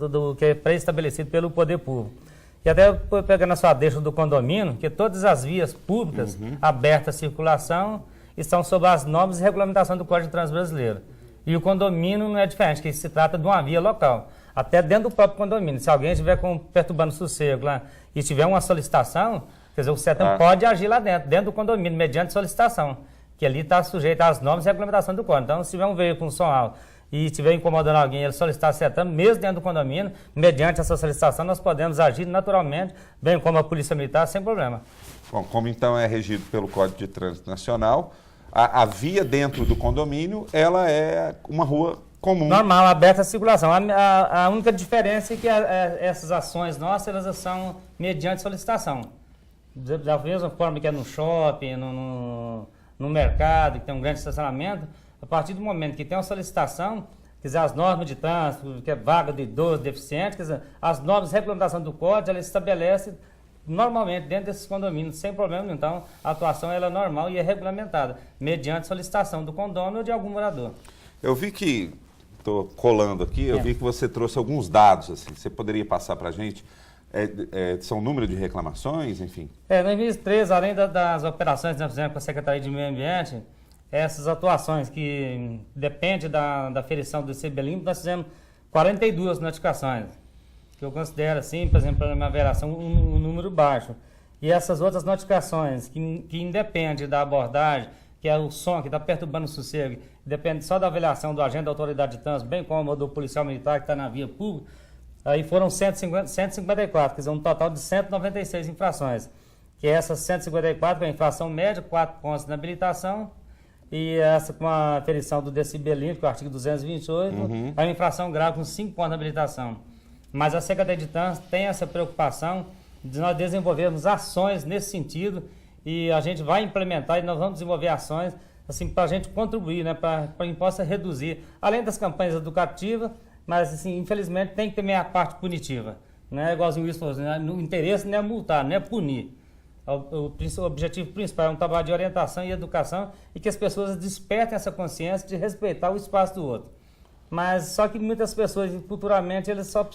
do que é pré-estabelecido pelo poder público. E até pegando a sua deixa do condomínio, que todas as vias públicas abertas à circulação estão sob as normas e regulamentação do Código de Trânsito Brasileiro. E o condomínio não é diferente, que se trata de uma via local. Até dentro do próprio condomínio. Se alguém estiver perturbando o sossego lá e tiver uma solicitação, quer dizer, o CETRAN pode agir lá dentro do condomínio, mediante solicitação, que ali está sujeito às normas e regulamentação do Código. Então, se tiver um veículo com som alto e estiver incomodando alguém, ele solicitar CETRAN, mesmo dentro do condomínio, mediante essa solicitação, nós podemos agir naturalmente, bem como a Polícia Militar, sem problema. Bom, como então é regido pelo Código de Trânsito Nacional, a via dentro do condomínio, ela é uma rua comum. Normal, aberta à circulação. A única diferença é que essas ações nossas, elas são mediante solicitação. Da mesma forma que é no shopping, no mercado, que tem um grande estacionamento, a partir do momento que tem uma solicitação, quer dizer, as normas de trânsito, que é vaga de idoso, deficiente, quer dizer, as normas de regulamentação do Código, ela estabelece normalmente dentro desses condomínios, sem problema. Então, a atuação ela é normal e é regulamentada, mediante solicitação do condomínio ou de algum morador. Eu vi que, estou colando aqui, eu vi que você trouxe alguns dados, assim, você poderia passar para a gente? São número de reclamações, enfim? Em 2013, além das operações que nós fizemos com a Secretaria de Meio Ambiente, essas atuações que dependem da aferição do CBLIMP, nós fizemos 42 notificações, que eu considero, assim, por exemplo, uma avaliação, um número baixo. E essas outras notificações, que independem da abordagem, que é o som que está perturbando o sossego, depende só da avaliação do agente da autoridade de trânsito, bem como do policial militar que está na via pública, aí foram 154, quer dizer, um total de 196 infrações. Que essas 154 é a infração média, 4 pontos na habilitação, e essa com a aferição do decibelímetro, que é o artigo 228, é uma infração grave com 5 pontos na habilitação. Mas a Secretaria de Trânsito tem essa preocupação de nós desenvolvermos ações nesse sentido, e a gente vai implementar e nós vamos desenvolver ações assim, para a gente contribuir, né, para que possa reduzir, além das campanhas educativas, mas assim, infelizmente tem que ter a parte punitiva. Né? Igualzinho isso, né? O interesse não é multar, não é punir. O objetivo principal é um trabalho de orientação e educação e que as pessoas despertem essa consciência de respeitar o espaço do outro. Mas só que muitas pessoas, culturalmente, eles só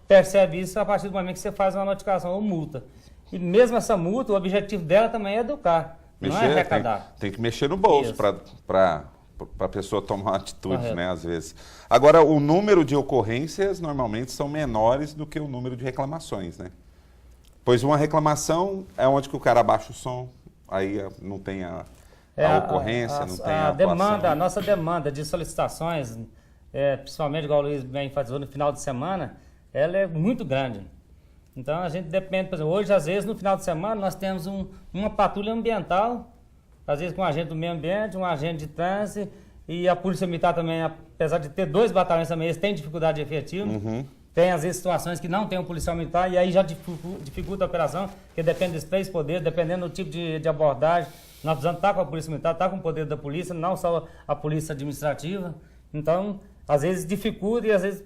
percebem isso a partir do momento que você faz uma notificação ou multa. E mesmo essa multa, o objetivo dela também é educar, não é arrecadar. Tem que mexer no bolso para a pessoa tomar uma atitude, né, às vezes. Agora, o número de ocorrências normalmente são menores do que o número de reclamações, né? Pois uma reclamação é onde que o cara abaixa o som, aí não tem a ocorrência, não tem a atuação. A nossa demanda de solicitações, principalmente, igual o Luiz bem enfatizou, no final de semana, ela é muito grande. Então, a gente depende, por exemplo, hoje, às vezes, no final de semana, nós temos uma patrulha ambiental, às vezes com um agente do meio ambiente, um agente de trânsito, e a Polícia Militar também, apesar de ter 2 batalhões também, eles têm dificuldade efetiva. Tem, às vezes, situações que não tem um policial militar, e aí já dificulta a operação, porque depende dos 3 poderes, dependendo do tipo de abordagem. Nós precisamos estar com a Polícia Militar, estar com o poder da polícia, não só a Polícia Administrativa. Então, às vezes dificulta e às vezes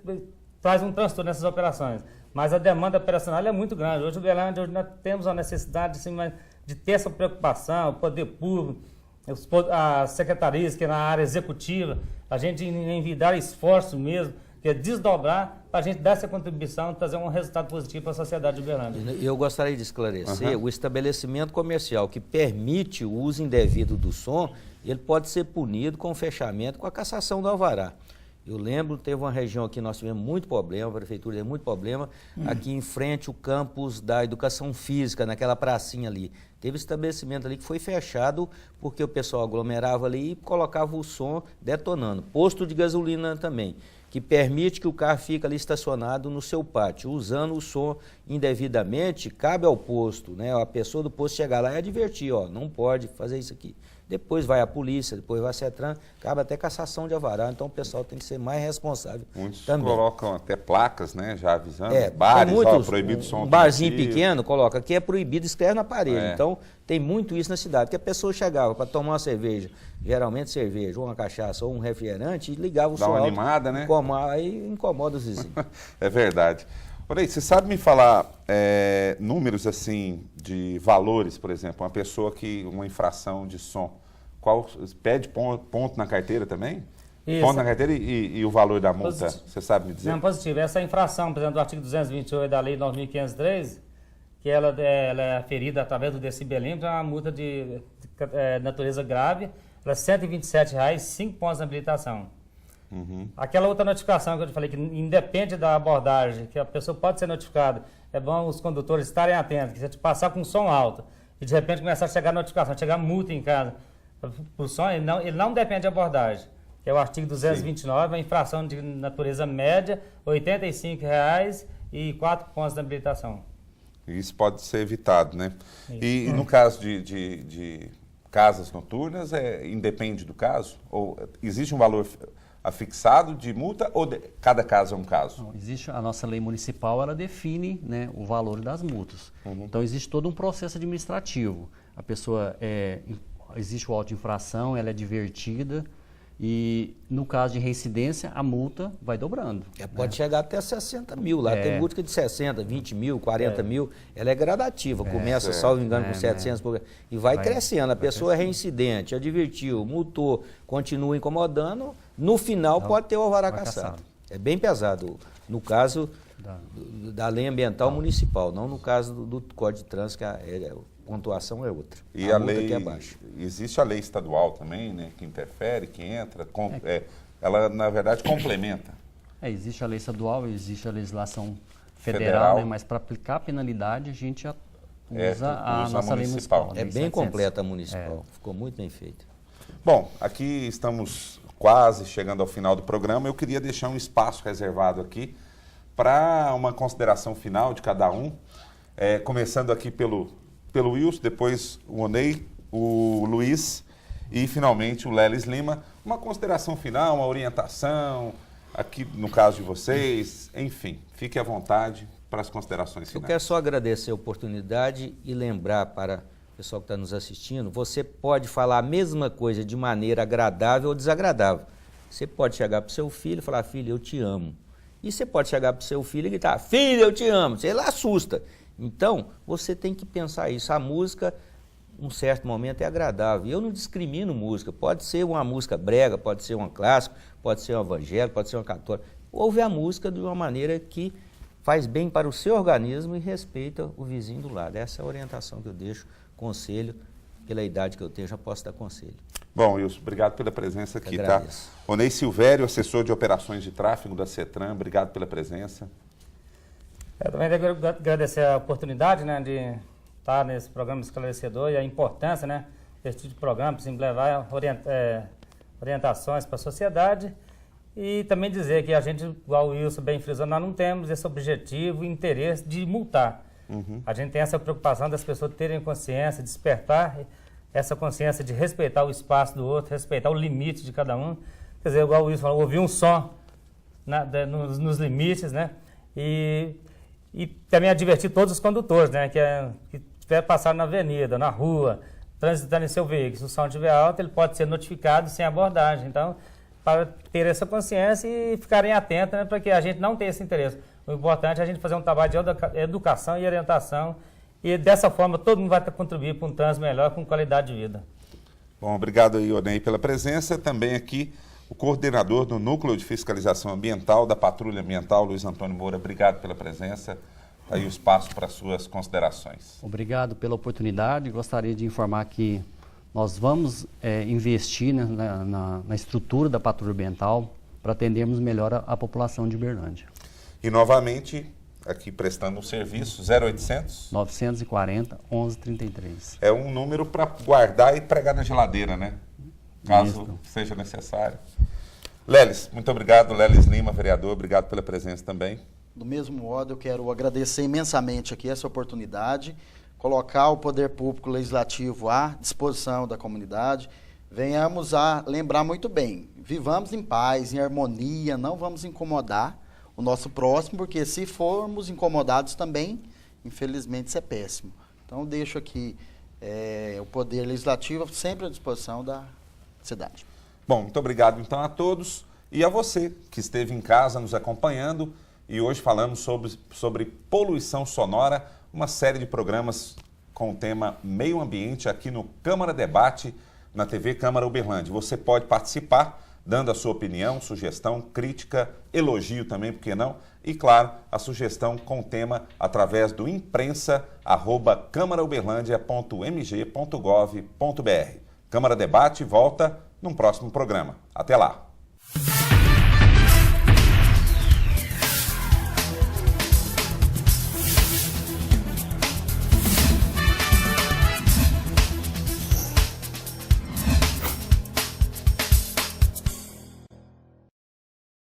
traz um transtorno nessas operações. Mas a demanda operacional é muito grande. Hoje, hoje nós temos a necessidade assim, de ter essa preocupação, o poder público, as secretarias, que é na área executiva, a gente envidar esforço mesmo, que é desdobrar para a gente dar essa contribuição e trazer um resultado positivo para a sociedade de Uberlândia. Eu gostaria de esclarecer, o estabelecimento comercial que permite o uso indevido do som, ele pode ser punido com o fechamento, com a cassação do alvará. Eu lembro, teve uma região aqui, nós tivemos muito problema, a prefeitura teve muito problema, aqui em frente o campus da educação física, naquela pracinha ali. Teve estabelecimento ali que foi fechado porque o pessoal aglomerava ali e colocava o som detonando. Posto de gasolina também, que permite que o carro fique ali estacionado no seu pátio, usando o som indevidamente, cabe ao posto, né? A pessoa do posto chegar lá e advertir, ó, não pode fazer isso aqui. Depois vai a polícia, depois vai a CETRAN, cabe até cassação de alvará, então o pessoal tem que ser mais responsável. Muitos também colocam até placas, né, já avisando, bares, muitos, proibido som. Um barzinho pequeno, coloca aqui é proibido, escreve na parede. Então tem muito isso na cidade, que a pessoa chegava para tomar uma cerveja, geralmente cerveja, ou uma cachaça, ou um refrigerante, e ligava o som uma alto, animada, né? Aí incomoda os vizinhos. É verdade. Olha aí, você sabe me falar números assim de valores, por exemplo, uma pessoa que uma infração de som, pede ponto na carteira também? Isso. Ponto na carteira e o valor da multa, você sabe me dizer? Não, positivo. Essa infração, por exemplo, do artigo 228 da Lei 9.503, que ela é aferida através do decibelímetro, é uma multa de natureza grave, ela é R$ 127,00, 5 pontos na habilitação. Aquela outra notificação que eu te falei, que independe da abordagem, que a pessoa pode ser notificada, é bom os condutores estarem atentos, que se você passar com som alto e de repente começar a chegar notificação, chegar multa em casa, por som, ele não depende de abordagem, que é o artigo 229, a infração de natureza média, R$ 85,00 e 4 pontos de habilitação. Isso pode ser evitado, né? E no caso de casas noturnas, independe do caso? Ou existe um valor afixado de multa ou cada caso é um caso? Não, existe a nossa lei municipal, ela define, né, o valor das multas. Então existe todo um processo administrativo. A pessoa existe o auto de infração, ela é divertida, E no caso de reincidência, a multa vai dobrando. Pode chegar até 60 mil lá. Tem multa de 60, 20 mil, 40 mil. Ela é gradativa. Começa, salvo engano, com 700 e vai crescendo. A pessoa é reincidente, advertiu, multou, continua incomodando. No final pode ter o alvará cassado. É bem pesado. No caso da lei ambiental municipal, não no caso do Código de Trânsito, que a pontuação é outra. E a lei, é baixa. Existe a lei estadual também, né, que interfere, que entra, ela na verdade complementa. Existe a lei estadual, existe a legislação federal. Né, mas para aplicar a penalidade a gente já usa a nossa lei municipal. É bem completa a municipal, ficou muito bem feita. Bom, aqui estamos quase chegando ao final do programa. Eu queria deixar um espaço reservado aqui para uma consideração final de cada um, começando aqui pelo Wilson, depois o Onei, o Luiz e finalmente o Lelis Lima. Uma consideração final, uma orientação, aqui no caso de vocês, enfim, fique à vontade para as considerações finais. Eu quero só agradecer a oportunidade e lembrar para o pessoal que está nos assistindo, você pode falar a mesma coisa de maneira agradável ou desagradável. Você pode chegar para o seu filho e falar, filho, eu te amo. E você pode chegar para o seu filho e gritar, filho, eu te amo. Ele assusta. Então, você tem que pensar isso. A música, um certo momento, é agradável. E eu não discrimino música. Pode ser uma música brega, pode ser um clássico, pode ser um evangélico, pode ser uma católica. Ouve a música de uma maneira que faz bem para o seu organismo e respeita o vizinho do lado. Essa é a orientação que eu deixo, conselho. Pela idade que eu tenho, já posso dar conselho. Bom, Wilson, obrigado pela presença aqui, tá? Onei Silvério, assessor de operações de tráfego da CETRAN, obrigado pela presença. Eu também quero agradecer a oportunidade, né, de estar nesse programa esclarecedor e a importância, né, desse tipo de programa, para levar orientações para a sociedade e também dizer que a gente, igual o Wilson bem frisou, nós não temos esse objetivo e interesse de multar. A gente tem essa preocupação das pessoas terem consciência, despertar essa consciência de respeitar o espaço do outro, respeitar o limite de cada um. Quer dizer, igual o Wilson falou, ouvir um som nos limites, né, e também advertir todos os condutores, né, que estiver passando na avenida, na rua, transitando em seu veículo. Se o som estiver alto, ele pode ser notificado sem abordagem. Então, para ter essa consciência e ficarem atentos, né, para que a gente não tenha esse interesse. O importante é a gente fazer um trabalho de educação e orientação e dessa forma todo mundo vai contribuir para um trânsito melhor com qualidade de vida. Bom, obrigado aí, Onei, pela presença. Também aqui o coordenador do Núcleo de Fiscalização Ambiental da Patrulha Ambiental, Luiz Antônio Moura, obrigado pela presença. Aí o espaço para suas considerações. Obrigado pela oportunidade. Gostaria de informar que nós vamos investir na estrutura da Patrulha Ambiental para atendermos melhor a população de Uberlândia. E novamente, aqui prestando um serviço, 0800? 940 1133. É um número para guardar e pregar na geladeira, né? Caso seja necessário. Lelis, muito obrigado. Lelis Lima, vereador, obrigado pela presença também. Do mesmo modo, eu quero agradecer imensamente aqui essa oportunidade, colocar o Poder Público Legislativo à disposição da comunidade. Venhamos a lembrar muito bem, vivamos em paz, em harmonia, não vamos incomodar o nosso próximo, porque se formos incomodados também, infelizmente isso é péssimo. Então deixo aqui o Poder Legislativo sempre à disposição da cidade. Bom, muito obrigado então a todos e a você que esteve em casa nos acompanhando e hoje falamos sobre poluição sonora, uma série de programas com o tema meio ambiente aqui no Câmara Debate, na TV Câmara Uberlândia. Você pode participar dando a sua opinião, sugestão, crítica, elogio também, por que não? E, claro, a sugestão com o tema através do imprensa@câmarauberlandia.mg.gov.br. Câmara Debate volta num próximo programa. Até lá!